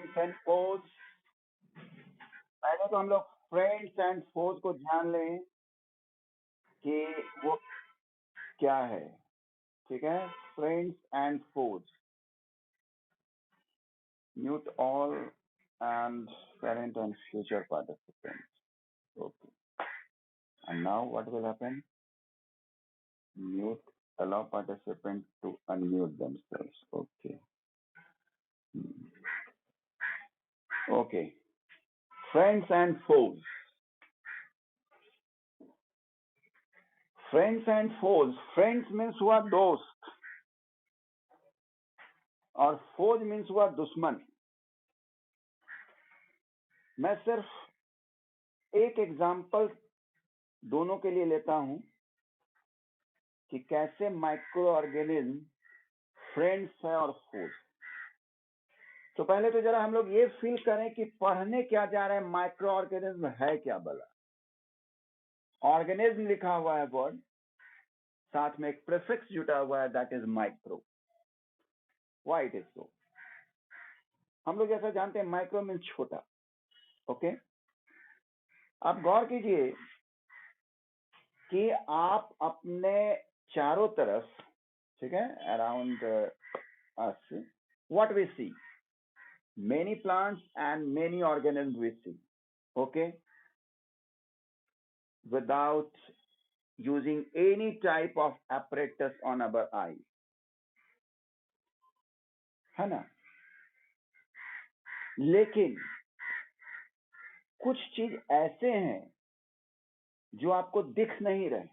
Friends and फोज। पहले तो हम लोग फ्रेंड्स एंड फोज को ध्यान लें कि वो क्या है। ठीक है, friends and folks. Mute all and parent and future participants. Okay. And now what will happen? Mute, allow participants to unmute themselves. Okay. Okay. Friends and foes. Friends and foes. Friends means हुआ दोस्त और foes means हुआ दुश्मन। मैं सिर्फ एक example दोनों के लिए लेता हूं कि कैसे माइक्रो ऑर्गेनिज्म फ्रेंड्स है और फोज। तो पहले तो जरा हम लोग ये फील करें कि पढ़ने क्या जा रहा है, माइक्रो ऑर्गेनिज्म है क्या भला। ऑर्गेनिज्म लिखा हुआ है वर्ड, साथ में एक प्रीफिक्स जुटा हुआ है, that is micro. Why it is so? हम लोग जैसा जानते हैं माइक्रो मीन्स छोटा। ओके, आप गौर कीजिए कि आप अपने चारों तरफ, ठीक है, around us what we see, many plants and many organism we see. Okay, without using any type of apparatus on our eye, है ना। लेकिन कुछ चीज ऐसे हैं जो आपको दिख नहीं रहे,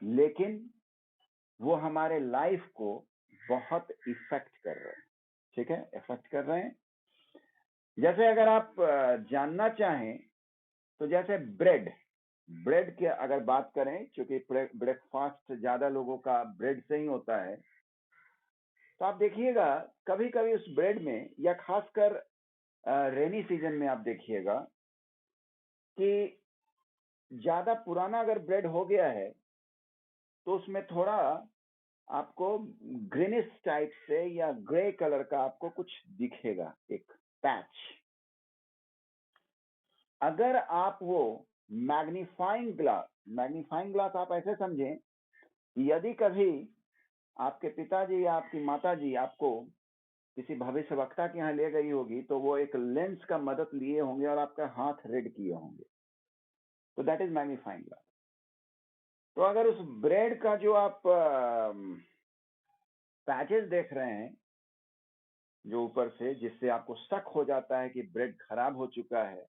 लेकिन वो हमारे लाइफ को बहुत इफेक्ट कर रहे हैं। ठीक है, इफेक्ट कर रहे हैं। जैसे अगर आप जानना चाहें तो जैसे ब्रेड की अगर बात करें, क्योंकि ब्रेकफास्ट ज्यादा लोगों का ब्रेड से ही होता है, तो आप देखिएगा कभी कभी उस ब्रेड में, या खासकर रेनी सीजन में आप देखिएगा कि ज्यादा पुराना अगर ब्रेड हो गया है तो उसमें थोड़ा आपको ग्रीनिश टाइप से या ग्रे कलर का आपको कुछ दिखेगा, एक पैच। अगर आप वो मैग्नीफाइंग ग्लास आप ऐसे समझें, यदि कभी आपके पिताजी या आपकी माताजी आपको किसी भविष्यवक्ता के यहाँ ले गई होगी तो वो एक लेंस का मदद लिए होंगे और आपका हाथ रेड किए होंगे, तो दैट इज मैग्नीफाइंग ग्लास। तो अगर उस ब्रेड का जो आप पैचेस देख रहे हैं जो ऊपर से, जिससे आपको शक हो जाता है कि ब्रेड खराब हो चुका है,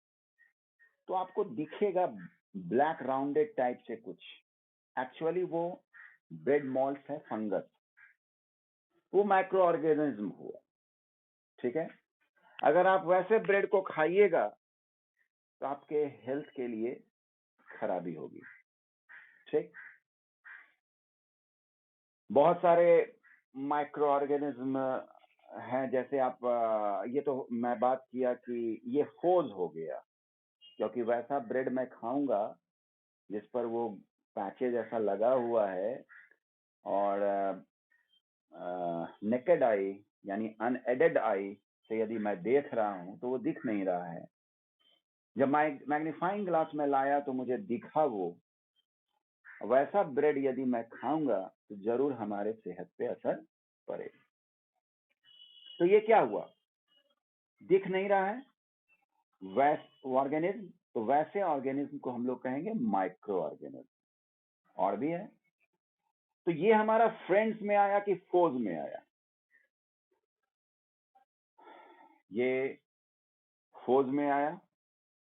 तो आपको दिखेगा ब्लैक राउंडेड टाइप से कुछ। एक्चुअली वो ब्रेड मॉल्स है, फंगस, वो माइक्रो ऑर्गेनिज्म हुआ। ठीक है, अगर आप वैसे ब्रेड को खाइएगा तो आपके हेल्थ के लिए खराबी होगी। ठीक, बहुत सारे माइक्रो ऑर्गेनिज्म हैं, जैसे आप ये तो मैं बात किया कि ये फोज हो गया, क्योंकि वैसा ब्रेड मैं खाऊंगा जिस पर वो पैचेज ऐसा लगा हुआ है, और नेकेड आई यानी अनएडेड आई से यदि मैं देख रहा हूं तो वो दिख नहीं रहा है। जब मैग्नीफाइंग ग्लास में लाया तो मुझे दिखा वो। वैसा ब्रेड यदि मैं खाऊंगा तो जरूर हमारे सेहत पे असर पड़ेगा। तो ये क्या हुआ, दिख नहीं रहा है ऑर्गेनिज्म, तो वैसे ऑर्गेनिज्म को हम लोग कहेंगे माइक्रो ऑर्गेनिज्म। और भी है, तो ये हमारा फ्रेंड्स में आया कि फोज में आया? ये फोज में आया,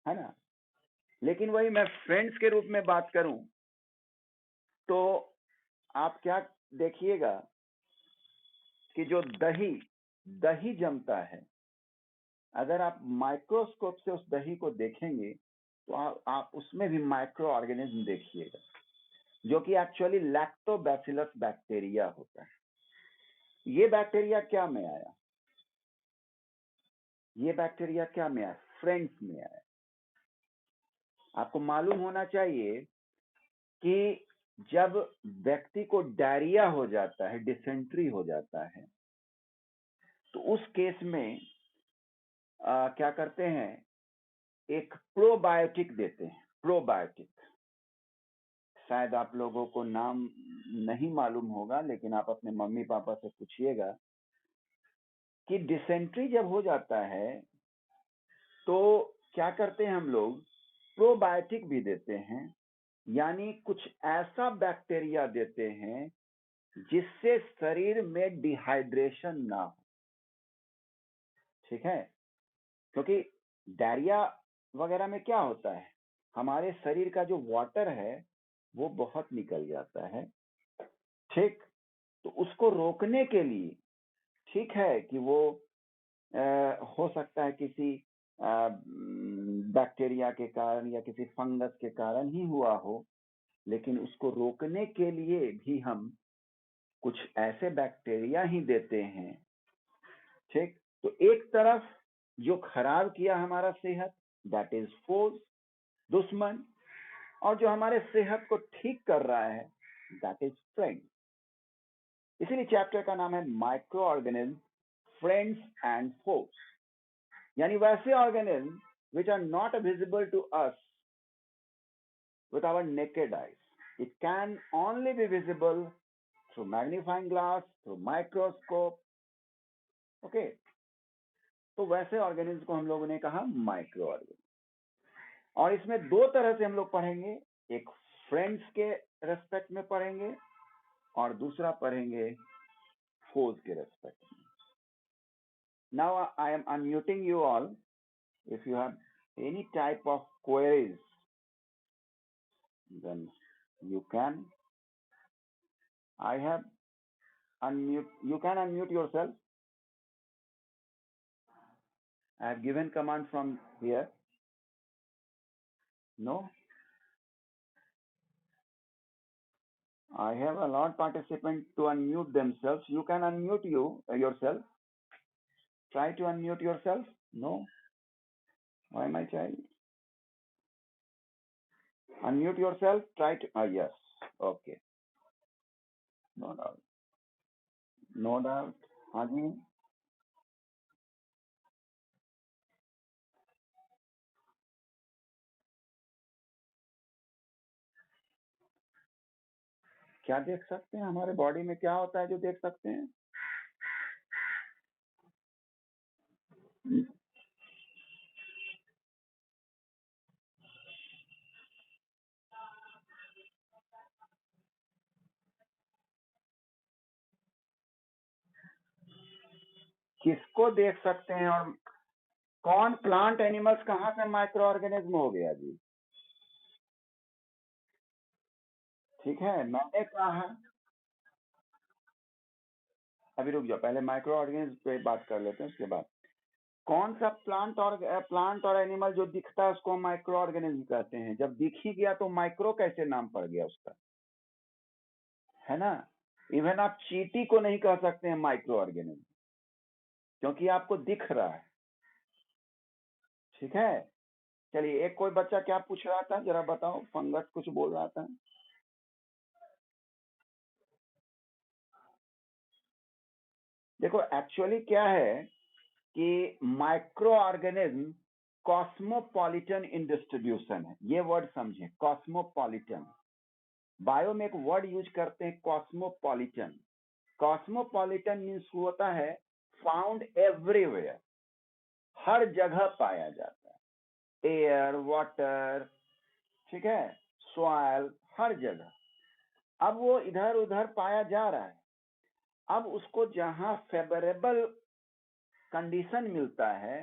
है ना। लेकिन वही मैं फ्रेंड्स के रूप में बात करूं तो आप क्या देखिएगा कि जो दही जमता है, अगर आप माइक्रोस्कोप से उस दही को देखेंगे तो आप उसमें भी माइक्रो ऑर्गेनिज्म देखिएगा, जो कि एक्चुअली लैक्टोबैसिलस बैक्टीरिया होता है। ये बैक्टीरिया क्या में आया? ये बैक्टीरिया क्या में आया? फ्रेंड्स में आया। आपको मालूम होना चाहिए कि जब व्यक्ति को डायरिया हो जाता है, डिसेंट्री हो जाता है, तो उस केस में क्या करते हैं, एक प्रोबायोटिक देते हैं। प्रोबायोटिक, शायद आप लोगों को नाम नहीं मालूम होगा, लेकिन आप अपने मम्मी पापा से पूछिएगा कि डिसेंट्री जब हो जाता है तो क्या करते हैं हम लोग, प्रोबायोटिक भी देते हैं, यानी कुछ ऐसा बैक्टीरिया देते हैं जिससे शरीर में डिहाइड्रेशन ना हो। ठीक है, क्योंकि डायरिया वगैरह में क्या होता है, हमारे शरीर का जो वाटर है वो बहुत निकल जाता है। ठीक, तो उसको रोकने के लिए, ठीक है कि वो हो सकता है किसी बैक्टीरिया के कारण या किसी फंगस के कारण ही हुआ हो, लेकिन उसको रोकने के लिए भी हम कुछ ऐसे बैक्टीरिया ही देते हैं। ठीक, तो एक तरफ जो खराब किया हमारा सेहत, दैट इज फोर्स, दुश्मन, और जो हमारे सेहत को ठीक कर रहा है, दैट इज फ्रेंड। इसीलिए चैप्टर का नाम है micro organism, friends and force, यानी वैसे organism which are not visible to us with our naked eyes. It can only be visible through magnifying glass, through microscope. Okay, तो वैसे organism को हम लोगों ने कहा माइक्रो ऑर्गेनिज्म। और इसमें दो तरह से हम लोग पढ़ेंगे, एक फ्रेंड्स के रेस्पेक्ट में पढ़ेंगे और दूसरा पढ़ेंगे फोर्स के रेस्पेक्ट में। Now I am unmuting you all. If you have any type of queries, then you can. I have unmute. You can unmute yourself. I have given command from here. No. I have allowed participants to unmute themselves. You can unmute yourself. Try to unmute yourself. No. Why, my child? Unmute yourself. Try to. Yes. Okay. No doubt. No doubt. हाँ जी, क्या देख सकते हैं, हमारे body में क्या होता है जो देख सकते हैं? किसको देख सकते हैं, और कौन प्लांट एनिमल्स कहाँ से माइक्रो ऑर्गेनिज्म हो गया जी? ठीक है, मैंने कहा, अभी रुक जाओ, पहले माइक्रो ऑर्गेनिज्म पे बात कर लेते हैं, उसके बाद कौन सा प्लांट और एनिमल जो दिखता है उसको माइक्रो ऑर्गेनिज्म कहते हैं। जब दिख ही गया तो माइक्रो कैसे नाम पड़ गया उसका, है ना? इवन आप चींटी को नहीं कह सकते हैं माइक्रो ऑर्गेनिज्म, क्योंकि आपको दिख रहा है। ठीक है, चलिए, एक कोई बच्चा क्या पूछ रहा था, जरा बताओ, फंगस कुछ बोल रहा था। देखो, एक्चुअली क्या है कि माइक्रो ऑर्गेनिज्म कॉस्मोपॉलिटन इन डिस्ट्रीब्यूशन है। ये वर्ड समझे, कॉस्मोपॉलिटन। बायो में एक वर्ड यूज करते हैं, कॉस्मोपॉलिटन। कॉस्मोपॉलिटन मीन्स होता है फाउंड एवरीवेयर, हर जगह पाया जाता है, एयर, वाटर, ठीक है, सॉइल, हर जगह। अब वो इधर उधर पाया जा रहा है, अब उसको जहां फेवरेबल कंडीशन मिलता है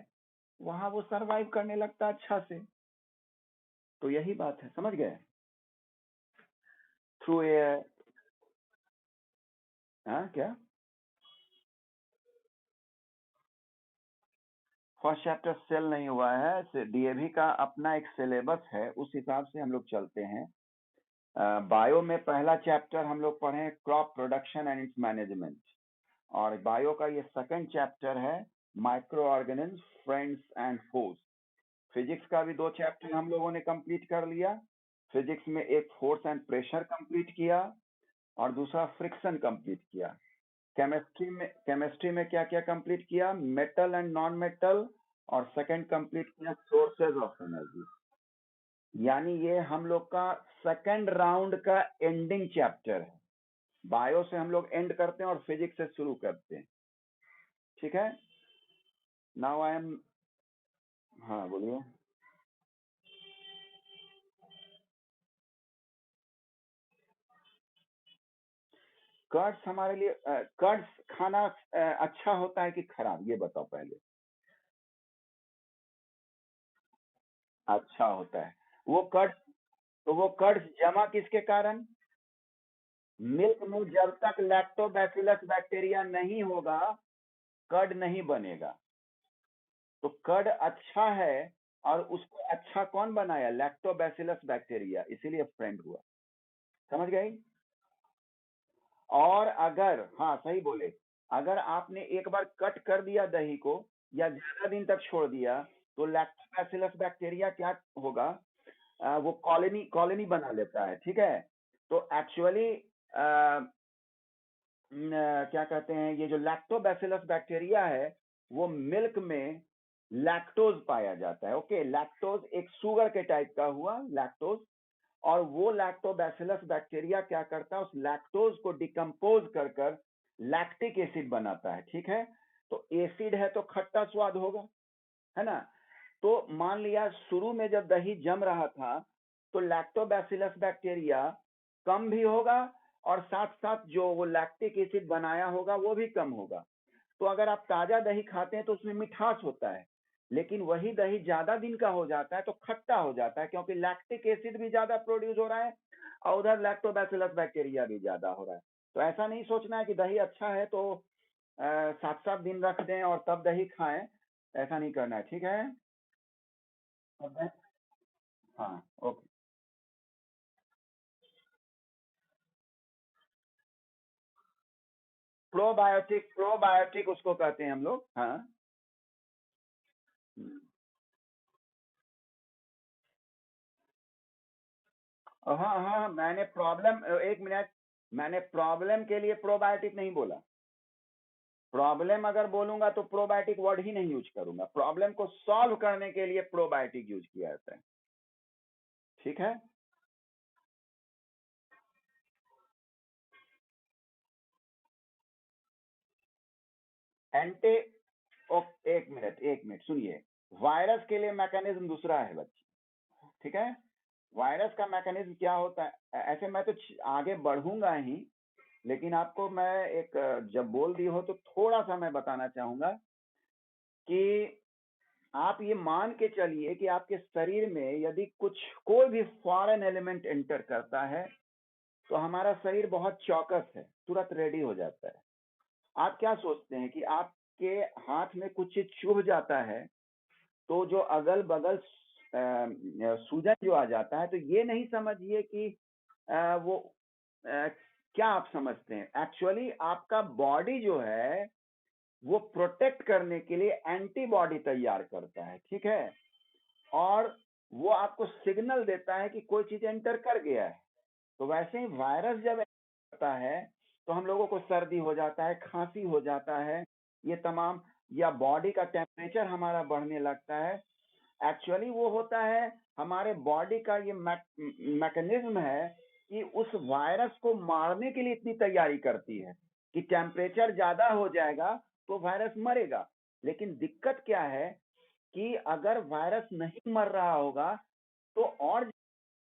वहां वो सरवाइव करने लगता है अच्छा से। तो यही बात है, समझ गए? थ्रू एयर, हाँ क्या? फर्स्ट चैप्टर सेल नहीं हुआ है, डीएवी का अपना एक सिलेबस है, उस हिसाब से हम लोग चलते हैं। बायो में पहला चैप्टर हम लोग पढ़े crop production and it's management, और बायो का ये सेकंड चैप्टर है micro organism, friends and force. Physics का भी 2 चैप्टर हम लोगों ने कंप्लीट कर लिया। फिजिक्स में एक फोर्स एंड प्रेशर कंप्लीट किया और दूसरा फ्रिक्शन कंप्लीट किया। केमिस्ट्री में क्या क्या कंप्लीट किया? मेटल एंड नॉन मेटल, और सेकंड कंप्लीट किया सोर्सेज ऑफ एनर्जी। यानी ये हम लोग का सेकंड राउंड का एंडिंग चैप्टर है। बायो से हम लोग एंड करते हैं और फिजिक्स से शुरू करते हैं, ठीक है। नाउ आई एम, हाँ बोलिए। कर्ड्स हमारे लिए, कर्ड्स खाना अच्छा होता है कि खराब, ये बताओ पहले। अच्छा होता है। वो कर्ड्स, तो वो कर्ड्स जमा किसके कारण? मिल्क में जब तक लैक्टोबैसिलस बैक्टीरिया नहीं होगा, कर्ड नहीं बनेगा। तो कर्ड अच्छा है, और उसको अच्छा कौन बनाया? लैक्टोबैसिलस बैक्टीरिया, इसीलिए फ्रेंड हुआ। समझ गए? और अगर, हाँ सही बोले, अगर आपने एक बार कट कर दिया दही को या ज्यादा दिन तक छोड़ दिया, तो लैक्टोबैसिलस बैक्टीरिया क्या होगा? वो कॉलोनी कॉलोनी बना लेता है, ठीक है। तो एक्चुअली क्या कहते हैं, ये जो लैक्टोबैसिलस बैक्टीरिया है, वो मिल्क में लैक्टोज पाया जाता है। ओके, लैक्टोज एक शुगर के टाइप का हुआ, लैक्टोज। और वो लैक्टोबैसिलस बैक्टीरिया क्या करता है? उस लैक्टोज को डिकम्पोज कर कर लैक्टिक एसिड बनाता है, ठीक है। तो एसिड है तो खट्टा स्वाद होगा, है ना। तो मान लिया शुरू में जब दही जम रहा था, तो लैक्टोबैसिलस बैक्टीरिया कम भी होगा, और साथ साथ जो वो लैक्टिक एसिड बनाया होगा वो भी कम होगा। तो अगर आप ताजा दही खाते हैं तो उसमें मिठास होता है, लेकिन वही दही ज्यादा दिन का हो जाता है तो खट्टा हो जाता है, क्योंकि लैक्टिक एसिड भी ज्यादा प्रोड्यूस हो रहा है और उधर लैक्टोबैसिलस बैक्टीरिया भी ज्यादा हो रहा है। तो ऐसा नहीं सोचना है कि दही अच्छा है तो 7-7 दिन रख दें और तब दही खाएं, ऐसा नहीं करना है, ठीक है। हाँ, ओके। प्रोबायोटिक, प्रोबायोटिक उसको कहते हैं हम लोग, हाँ। हम्म। हाँ हाँ हाँ, मैंने प्रॉब्लम, एक मिनट, मैंने प्रॉब्लम के लिए प्रोबायोटिक नहीं बोला। प्रॉब्लम अगर बोलूंगा तो प्रोबायोटिक वर्ड ही नहीं यूज करूंगा। प्रॉब्लम को सॉल्व करने के लिए प्रोबायोटिक यूज किया जाता है, ठीक है। एंटी, एक मिनट सुनिए। वायरस के लिए मैकेनिज्म दूसरा है बच्चे, ठीक है। वायरस का मैकेनिज्म क्या होता है, ऐसे मैं तो आगे बढ़ूंगा ही, लेकिन आपको मैं एक, जब बोल दी हो तो थोड़ा सा मैं बताना चाहूंगा कि आप ये मान के चलिए कि आपके शरीर में यदि कुछ, कोई भी फॉरेन एलिमेंट एंटर करता है, तो हमारा शरीर बहुत चौकस है, तुरंत रेडी हो जाता है। आप क्या सोचते हैं कि आपके हाथ में कुछ चीज चुभ जाता है, तो जो अगल बगल सूजन जो आ जाता है, तो ये नहीं समझिए कि वो क्या आप समझते हैं, एक्चुअली आपका बॉडी जो है वो प्रोटेक्ट करने के लिए एंटीबॉडी तैयार करता है, ठीक है। और वो आपको सिग्नल देता है कि कोई चीज एंटर कर गया है। तो वैसे ही वायरस जब करता है, तो हम लोगों को सर्दी हो जाता है, खांसी हो जाता है, ये तमाम, या बॉडी का टेम्परेचर हमारा बढ़ने लगता है। एक्चुअली वो होता है, हमारे बॉडी का ये मैकेनिज्म है कि उस वायरस को मारने के लिए इतनी तैयारी करती है कि टेम्परेचर ज्यादा हो जाएगा तो वायरस मरेगा। लेकिन दिक्कत क्या है कि अगर वायरस नहीं मर रहा होगा, तो और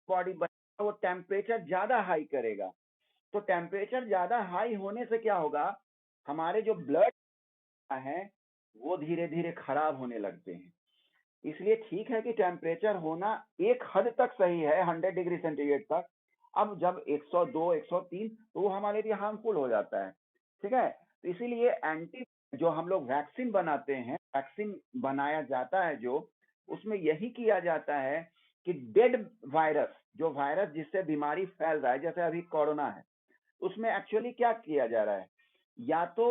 बॉडी बनेगा, वो टेम्परेचर ज्यादा हाई करेगा। तो टेम्परेचर ज्यादा हाई होने से क्या होगा, हमारे जो ब्लड है वो धीरे धीरे खराब होने लगते हैं। इसलिए ठीक है कि टेम्परेचर होना एक हद तक सही है, 100 डिग्री सेंटीग्रेड तक। अब जब 102, 103, तो वो हमारे लिए हार्मफुल हो जाता है, ठीक है। तो इसीलिए एंटी, जो हम लोग वैक्सीन बनाते हैं, वैक्सीन बनाया जाता है जो, उसमें यही किया जाता है कि डेड वायरस, जो वायरस जिससे बीमारी फैल रहा है, जैसे अभी कोरोना है, उसमें एक्चुअली क्या किया जा रहा है, या तो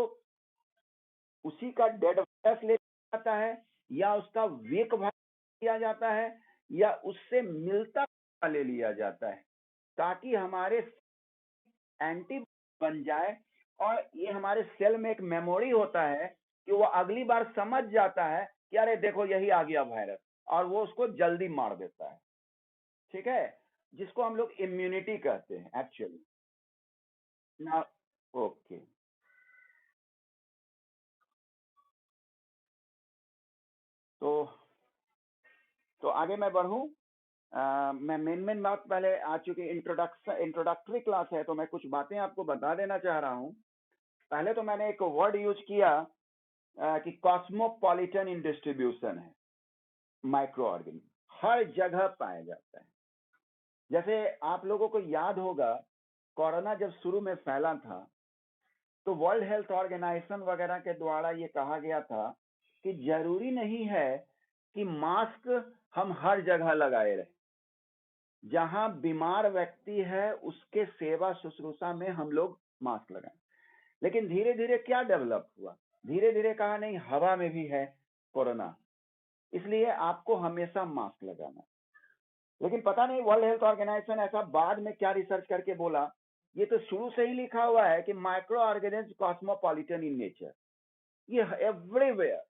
उसी का डेड वायरस ले जाता है, या उसका वीक वायरस लिया जाता है, या उससे मिलता हुआ ले लिया जाता है, ताकि हमारे एंटी बन जाए और ये हमारे सेल में एक मेमोरी होता है कि वो अगली बार समझ जाता है कि अरे देखो यही आ गया वायरस, और वो उसको जल्दी मार देता है। ठीक है, जिसको हम लोग इम्यूनिटी कहते हैं एक्चुअली ना। ओके, तो आगे मैं बढ़ूं। मैं मेन बात पहले आ चुकी, इंट्रोडक्टरी क्लास है, तो मैं कुछ बातें आपको बता देना चाह रहा हूं। पहले तो मैंने एक वर्ड यूज किया कि कॉस्मोपॉलिटन इन डिस्ट्रीब्यूशन है। माइक्रो ऑर्गेनिज्म हर जगह पाया जाता है। जैसे आप लोगों को याद होगा, कोरोना जब शुरू में फैला था तो वर्ल्ड हेल्थ ऑर्गेनाइजेशन वगैरह के द्वारा ये कहा गया था कि जरूरी नहीं है कि मास्क हम हर जगह लगाए रहे। जहां बीमार व्यक्ति है उसके सेवा शुश्रूषा में हम लोग मास्क लगाएं। लेकिन धीरे धीरे क्या डेवलप हुआ, धीरे धीरे कहा नहीं, हवा में भी है कोरोना, इसलिए आपको हमेशा मास्क लगाना। लेकिन पता नहीं वर्ल्ड हेल्थ ऑर्गेनाइजेशन ऐसा बाद में क्या रिसर्च करके बोला, ये तो शुरू से ही लिखा हुआ है कि micro organism cosmopolitan in nature, ये एवरीवेयर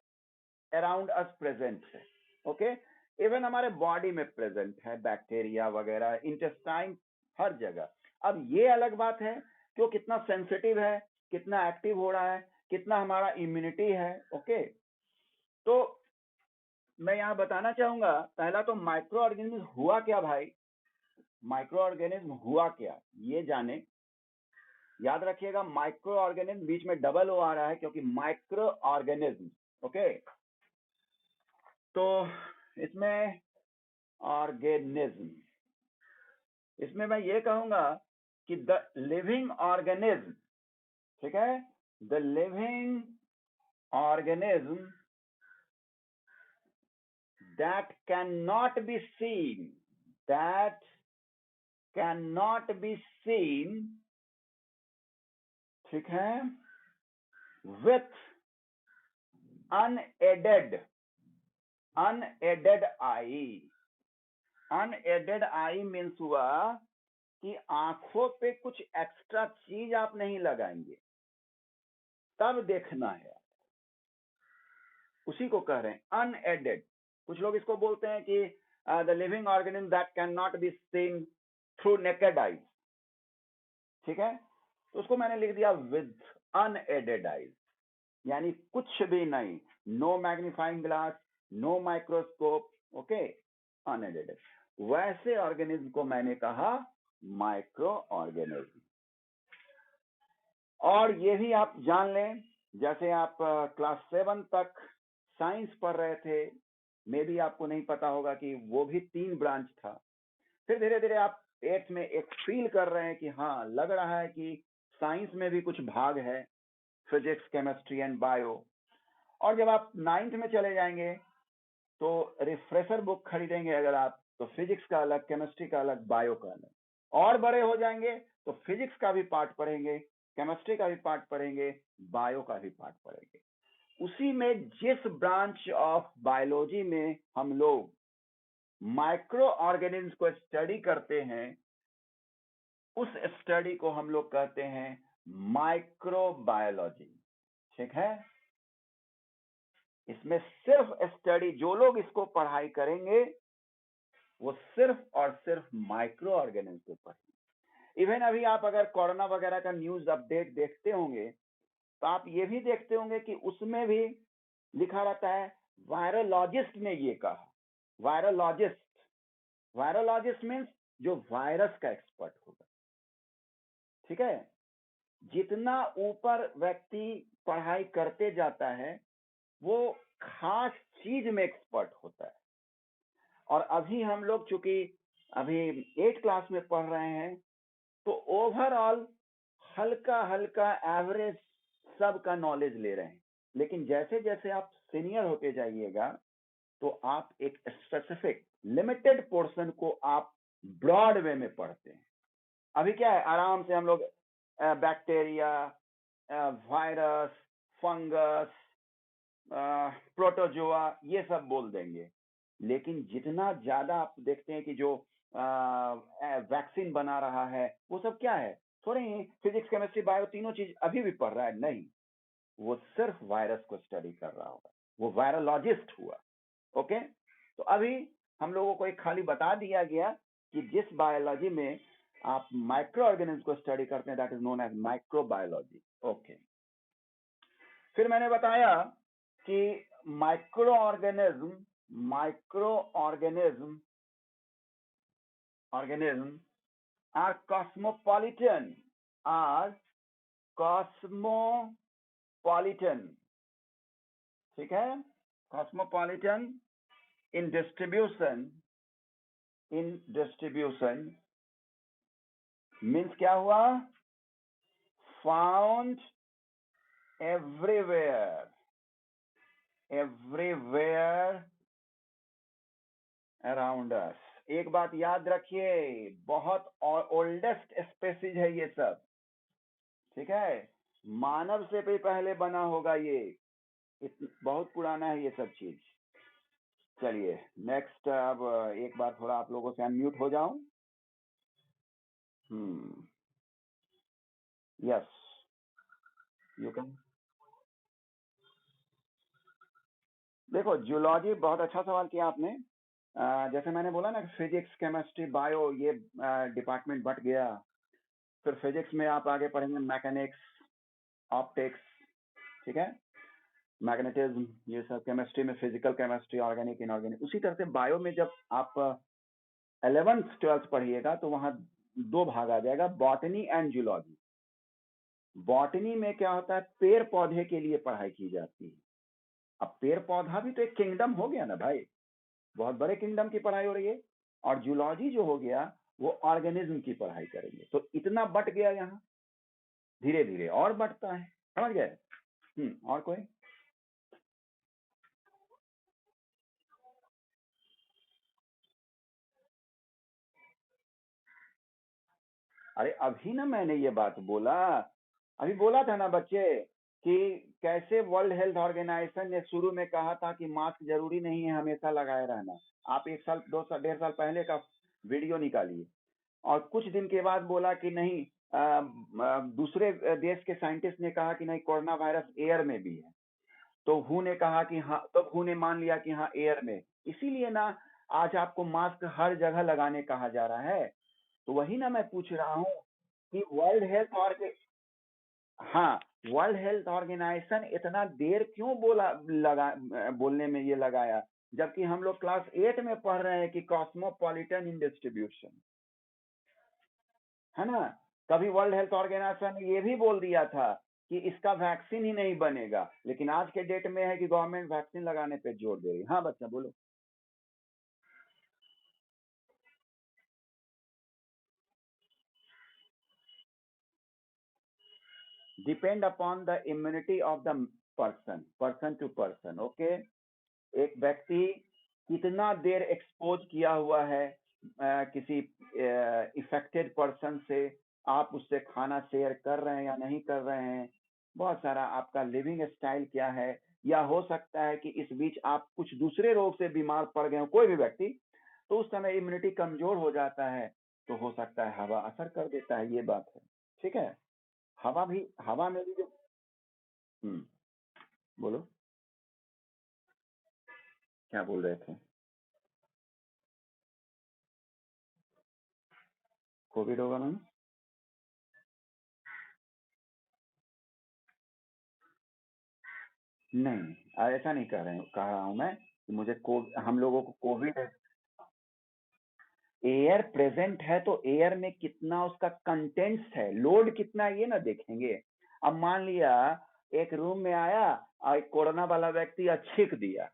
अराउंड अस प्रेजेंट है। ओके, इवन हमारे बॉडी में प्रेजेंट है, बैक्टीरिया वगैरह, इंटेस्टाइन, हर जगह। अब ये अलग बात है कि वो कितना सेंसिटिव है, कितना एक्टिव हो रहा है, कितना हमारा इम्यूनिटी है। ओके, तो मैं यहाँ बताना चाहूंगा, पहला तो माइक्रो ऑर्गेनिज्म हुआ क्या भाई। माइक्रो ऑर्गेनिज्म हुआ क्या ये जाने। याद रखिएगा, माइक्रो ऑर्गेनिज्म बीच में डबल ओ आ रहा है क्योंकि माइक्रो ऑर्गेनिज्म। ओके, तो इसमें ऑर्गेनिज्म, इसमें मैं ये कहूंगा कि द लिविंग ऑर्गेनिज्म, ठीक है, the living organism that can not be scene, that can not be scene, ठीक है, with unaided I. Unaided I means हुआ कि आंखों पे कुछ एक्स्ट्रा चीज आप नहीं लगाएंगे, तब देखना है, उसी को कह रहे हैं अनएडेड। कुछ लोग इसको बोलते हैं कि the living organism that can not be seen through naked eyes. ठीक है, तो उसको मैंने लिख दिया विद अनएडेड आईज, यानी कुछ भी नहीं, no magnifying glass, no microscope. Okay, unaided. वैसे ऑर्गेनिज्म को मैंने कहा माइक्रो ऑर्गेनिज्म। और ये भी आप जान लें, जैसे आप क्लास 7 तक साइंस पढ़ रहे थे, मे भी आपको नहीं पता होगा कि वो भी 3 ब्रांच था। फिर धीरे धीरे आप 8th में एक फील कर रहे हैं कि हाँ, लग रहा है कि साइंस में भी कुछ भाग है, फिजिक्स, केमिस्ट्री एंड बायो। और जब आप 9th में चले जाएंगे तो रिफ्रेशर बुक खरीदेंगे अगर आप, तो फिजिक्स का अलग, केमिस्ट्री का अलग, बायो का अलग। और बड़े हो जाएंगे तो फिजिक्स का भी पार्ट पढ़ेंगे, केमिस्ट्री का भी पार्ट पढ़ेंगे, बायो का भी पार्ट पढ़ेंगे। उसी में जिस ब्रांच ऑफ बायोलॉजी में हम लोग माइक्रो ऑर्गेनिज्म को स्टडी करते हैं, उस स्टडी को हम लोग कहते हैं माइक्रोबायोलॉजी। ठीक है, इसमें सिर्फ स्टडी, जो लोग इसको पढ़ाई करेंगे वो सिर्फ और सिर्फ माइक्रो ऑर्गेनिज्म को पढ़ेंगे। इवन अभी आप अगर कोरोना वगैरह का न्यूज अपडेट देखते होंगे तो आप ये भी देखते होंगे कि उसमें भी लिखा रहता है वायरोलॉजिस्ट ने ये कहा। वायरोलॉजिस्ट, वायरोलॉजिस्ट मीन्स जो वायरस का एक्सपर्ट होगा। ठीक है, जितना ऊपर व्यक्ति पढ़ाई करते जाता है वो खास चीज में एक्सपर्ट होता है। और अभी हम लोग चूंकि अभी 8 क्लास में पढ़ रहे हैं तो ओवरऑल हल्का हल्का एवरेज सबका नॉलेज ले रहे हैं। लेकिन जैसे जैसे आप सीनियर होते जाइएगा तो आप एक स्पेसिफिक लिमिटेड पोर्शन को आप ब्रॉड वे में पढ़ते हैं। अभी क्या है, आराम से हम लोग बैक्टीरिया, वायरस, फंगस, प्रोटोजोआ, ये सब बोल देंगे। लेकिन जितना ज्यादा आप देखते हैं कि जो वैक्सीन बना रहा है वो सब क्या है, थोड़ी फिजिक्स केमिस्ट्री बायो तीनों चीज अभी भी पढ़ रहा है, नहीं, वो सिर्फ वायरस को स्टडी कर रहा होगा, वो वायरोलॉजिस्ट हुआ। ओके, तो अभी हम लोगों को एक खाली बता दिया गया कि जिस बायोलॉजी में आप माइक्रो ऑर्गेनिज्म को स्टडी करते हैं, that is known as microbiology. Okay, फिर मैंने बताया कि माइक्रो ऑर्गेनिज्म are cosmopolitan, ठीक है, cosmopolitan in distribution means क्या हुआ, found everywhere around us। एक बात याद रखिए, बहुत ओल्डेस्ट स्पेसीज है ये सब, ठीक है, मानव से भी पहले बना होगा ये, बहुत पुराना है ये सब चीज। चलिए नेक्स्ट, अब एक बार थोड़ा आप लोगों से अनम्यूट हो जाऊं। Yes, you can. देखो जूलॉजी, बहुत अच्छा सवाल किया आपने। जैसे मैंने बोला ना, फिजिक्स केमिस्ट्री बायो ये डिपार्टमेंट बट गया, फिर फिजिक्स में आप आगे पढ़ेंगे मैकेनिक्स, ऑप्टिक्स, ठीक है, मैग्नेटिज्म, ये सब। केमिस्ट्री में फिजिकल केमिस्ट्री, ऑर्गेनिक, इनऑर्गेनिक। उसी तरह से बायो में जब आप 11th 12th पढ़िएगा तो वहां दो भाग आ जाएगा, बॉटनी एंड जूलॉजी। बॉटनी में क्या होता है, पेड़ पौधे के लिए पढ़ाई की जाती है। अब पेड़ पौधा भी तो एक किंगडम हो गया ना भाई, बहुत बड़े किंगडम की पढ़ाई हो रही है। और जूलॉजी जो हो गया वो ऑर्गेनिज्म की पढ़ाई करेंगे। तो इतना बट गया, यहाँ धीरे धीरे और बटता है, समझ गए। और कोई? अरे अभी ना मैंने ये बात बोला, अभी बोला था ना बच्चे, कि कैसे वर्ल्ड हेल्थ ऑर्गेनाइजेशन ने शुरू में कहा था कि मास्क जरूरी नहीं है हमेशा लगाए रहना। आप 1 साल 2 साल 1.5 साल पहले का वीडियो निकालिए, और कुछ दिन के बाद बोला कि नहीं, दूसरे देश के साइंटिस्ट ने कहा कि नहीं, कोरोना वायरस एयर में भी है। तो हु ने कहा कि हाँ, तो हु ने मान लिया कि हाँ एयर में। इसीलिए ना आज आपको मास्क हर जगह लगाने कहा जा रहा है। तो वही ना मैं पूछ रहा हूँ कि हाँ, वर्ल्ड हेल्थ ऑर्गेनाइजेशन इतना देर क्यों बोलने में ये लगाया, जबकि हम लोग क्लास 8 में पढ़ रहे हैं कि कॉस्मोपॉलिटन इन डिस्ट्रीब्यूशन, है ना। कभी वर्ल्ड हेल्थ ऑर्गेनाइजेशन ने ये भी बोल दिया था कि इसका वैक्सीन ही नहीं बनेगा, लेकिन आज के डेट में है कि गवर्नमेंट वैक्सीन लगाने पे जोर दे रही है। हाँ बच्चा बोलो। Depend upon the immunity of the person to person. Okay, एक व्यक्ति कितना देर एक्सपोज किया हुआ है किसी इफेक्टेड पर्सन से, आप उससे खाना शेयर कर रहे हैं या नहीं कर रहे हैं, बहुत सारा आपका लिविंग स्टाइल क्या है, या हो सकता है कि इस बीच आप कुछ दूसरे रोग से बीमार पड़ गए हो, कोई भी व्यक्ति, तो उस समय इम्यूनिटी कमजोर हो जाता है, तो हो सकता है हवा असर कर देता है, ये बात है, ठीक है। हवा में भी जो बोलो, क्या बोल रहे थे? कोविड होगा मैम? नहीं, ऐसा नहीं कह रहा हूं मैं कि हम लोगों को कोविड है। एयर प्रेजेंट है तो एयर में कितना उसका कंटेंट्स है, लोड कितना है, ये ना देखेंगे। अब मान लिया एक रूम में आया और एक कोरोना वाला व्यक्ति छींक दिया,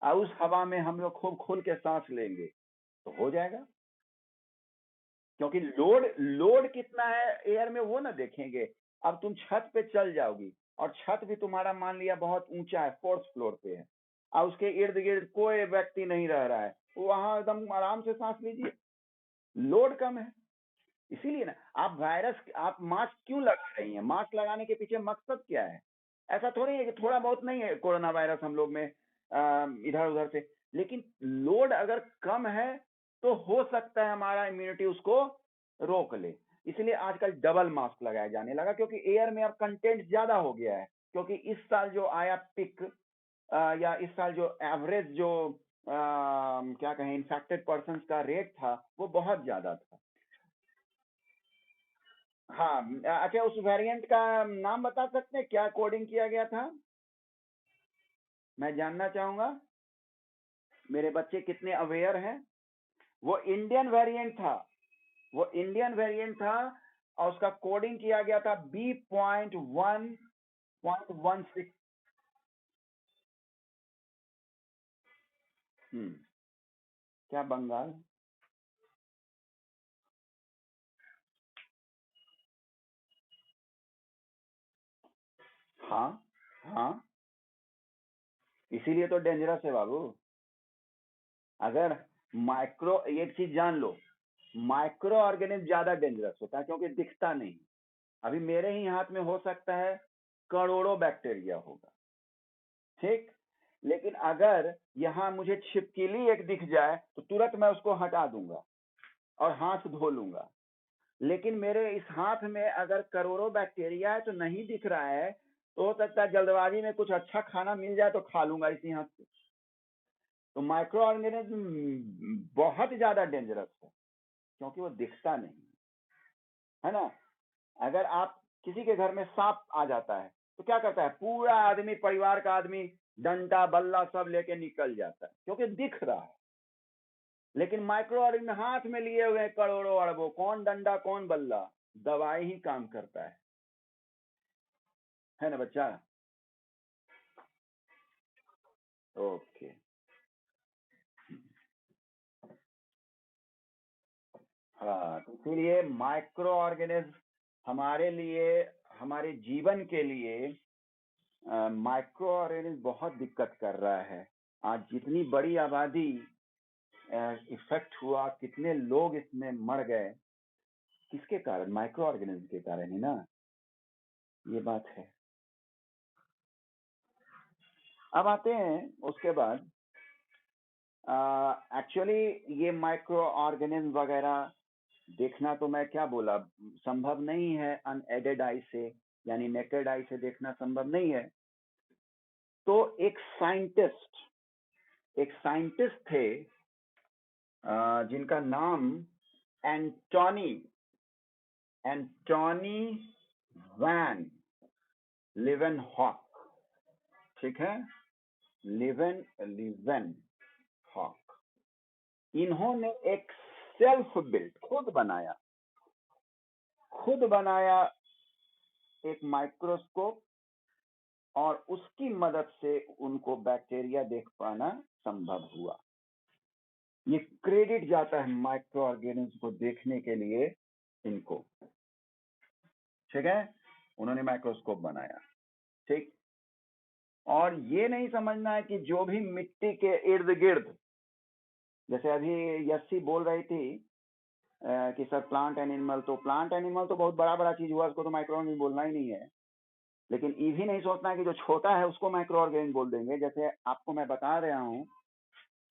और उस हवा में हम लोग खूब खुल के सांस लेंगे तो हो जाएगा, क्योंकि लोड कितना है एयर में वो ना देखेंगे। अब तुम छत पे चल जाओगी, और छत भी तुम्हारा मान लिया बहुत ऊंचा है, 4th फ्लोर पे है, और उसके इर्द गिर्द कोई व्यक्ति नहीं रह रहा है, वहां एकदम आराम से सांस लीजिए, लोड कम है। इसीलिए ना आप मास्क क्यों लगा रही हैं, मास्क लगाने के पीछे मकसद क्या है? ऐसा थोड़ी है कि थोड़ा बहुत नहीं है कोरोना वायरस हम लोग में इधर उधर से, लेकिन लोड अगर कम है तो हो सकता है हमारा इम्यूनिटी उसको रोक ले। इसलिए आजकल डबल मास्क लगाया जाने लगा, क्योंकि एयर में अब कंटेंट ज्यादा हो गया है। क्योंकि इस साल जो आया पिक या इस साल जो एवरेज जो क्या कहें इन्फेक्टेड पर्सन का रेट था वो बहुत ज्यादा था। हाँ, अच्छा, उस वेरिएंट का नाम बता सकते हैं, क्या कोडिंग किया गया था? मैं जानना चाहूंगा, मेरे बच्चे कितने अवेयर हैं। वो इंडियन वेरिएंट था, वो इंडियन वेरिएंट था, और उसका कोडिंग किया गया था B.1.16। क्या बंगाल? हाँ हाँ, इसीलिए तो डेंजरस है बाबू। अगर माइक्रो, एक चीज जान लो, माइक्रो ऑर्गेनिज्म ज्यादा डेंजरस होता है क्योंकि दिखता नहीं। अभी मेरे ही हाथ में हो सकता है करोड़ों बैक्टीरिया होगा, ठीक, लेकिन अगर यहाँ मुझे छिपकली एक दिख जाए तो तुरंत मैं उसको हटा दूंगा और हाथ धो लूंगा। लेकिन मेरे इस हाथ में अगर करोड़ों बैक्टीरिया है तो नहीं दिख रहा है, तो हो सकता है जल्दबाजी में कुछ अच्छा खाना मिल जाए तो खा लूंगा इसी हाथ से। तो माइक्रो ऑर्गेनिज्म बहुत ज्यादा डेंजरस है क्योंकि वो दिखता नहीं, है ना। अगर आप किसी के घर में सांप आ जाता है तो क्या करता है, पूरा आदमी, परिवार का आदमी डंडा बल्ला सब लेके निकल जाता है क्योंकि दिख रहा है। लेकिन माइक्रो ऑर्गेनिज्म हाथ में लिए हुए हैं करोड़ों अरबों, कौन डंडा कौन बल्ला, दवाई ही काम करता है ना बच्चा। ओके, हाँ, तो इसीलिए माइक्रो ऑर्गेनिज्म हमारे लिए, हमारे जीवन के लिए माइक्रो ऑर्गेनिज्म बहुत दिक्कत कर रहा है। आज जितनी बड़ी आबादी इफेक्ट हुआ, कितने लोग इसमें मर गए, किसके कारण? माइक्रो ऑर्गेनिज्म के कारण ही ना, ये बात है। अब आते हैं उसके बाद, एक्चुअली ये माइक्रो ऑर्गेनिज्म वगैरह देखना, तो मैं क्या बोला, संभव नहीं है अनएडेड आई से, यानी नेकेड आई से देखना संभव नहीं है। तो एक साइंटिस्ट थे जिनका नाम एंटोनी एंटोनी वैन लिवेनहॉक, ठीक है, लिवेन हॉक। इन्होंने एक सेल्फ बिल्ट, खुद बनाया एक माइक्रोस्कोप, और उसकी मदद से उनको बैक्टीरिया देख पाना संभव हुआ। ये क्रेडिट जाता है माइक्रो ऑर्गेनिज्म को देखने के लिए इनको, ठीक है। उन्होंने माइक्रोस्कोप बनाया, ठीक। और ये नहीं समझना है कि जो भी मिट्टी के इर्द गिर्द, जैसे अभी यस्सी बोल रही थी कि सर प्लांट एनिमल तो बहुत बड़ा बड़ा चीज हुआ, उसको तो माइक्रो ऑर्गेनिज्म बोलना ही नहीं है। लेकिन ये भी नहीं सोचना है कि जो छोटा है उसको माइक्रो ऑर्गेनिज्म बोल देंगे। जैसे आपको मैं बता रहा हूँ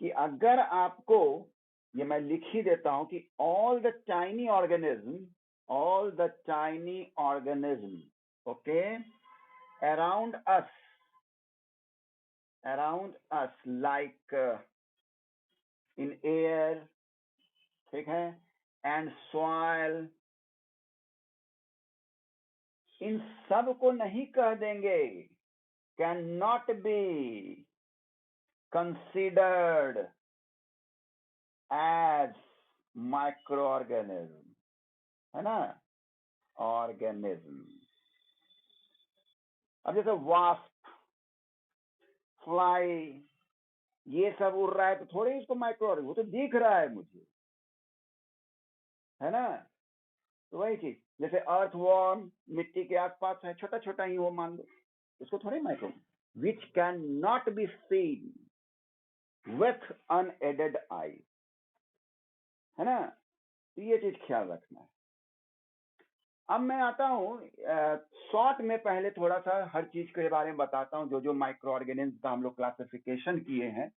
कि अगर आपको, ये मैं लिख ही देता हूं कि all the tiny organism okay around us like in air, ठीक है, एंड सॉइल, इन सब को नहीं कह देंगे, can not be considered as micro organism, है ना, ऑर्गेनिज्म। अब जैसे वास्प, फ्लाई, ये सब उड़ रहा है तो थोड़ी इसको माइक्रो ऑर्गेनिज्म, वो तो दिख रहा है मुझे, है ना। तो वही चीज, जैसे अर्थ वॉर्म मिट्टी के आसपास है, छोटा छोटा ही वो मान लो, उसको थोड़ी micro, which can not be seen with unaided eye, है ना। तो ये चीज ख्याल रखना है। अब मैं आता हूँ शॉर्ट में, पहले थोड़ा सा हर चीज के बारे में बताता हूँ, जो जो माइक्रो ऑर्गेनिज्म का हम लोग क्लासिफिकेशन किए हैं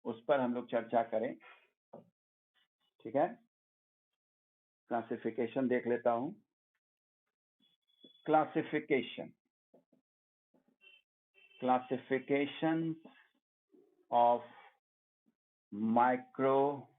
उस पर हम लोग चर्चा करें, ठीक है। क्लासिफिकेशन देख लेता हूं। Classification of micro